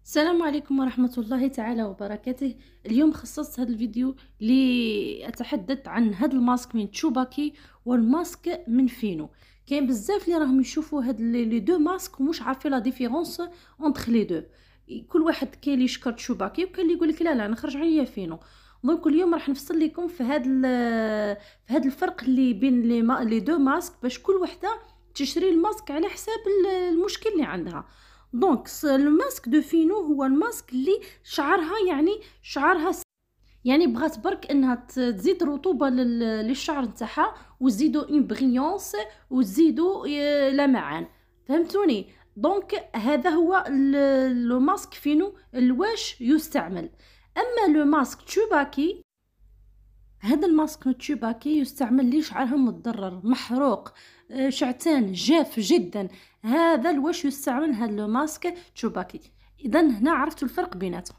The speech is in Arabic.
السلام عليكم ورحمة الله تعالى وبركاته. اليوم خصصت هذا الفيديو لأتحدث عن هذا الماسك من تشوباكي والماسك من فينو. كاين بزاف اللي راهم يشوفوا هاد لي دو ماسك ومش عارفين لا ديفيرونس اونتر لي دو. كل واحد كاين اللي يشكر تشوباكي وكاين اللي يقول لك لا نخرج عليا فينو. دونك اليوم راح نفصل لكم في هذا الفرق اللي بين لي دو ماسك باش كل وحده تشري الماسك على حساب المشكل اللي عندها. دونك الماسك دو فينو هو الماسك اللي شعرها يعني بغات برك انها تزيد رطوبه للشعر نتاعها وتزيدو اون بريونس وتزيدو لمعان. فهمتوني؟ دونك هذا هو لو ماسك فينو الواش يستعمل. اما لو ماسك تشوباكي، هذا الماسك تشوباكي يستعمل لي شعرها متضرر محروق شعتان جاف جدا. هذا الواش يستعمل هذا الماسك تشوباكي. اذا هنا عرفتوا الفرق بيناتهم.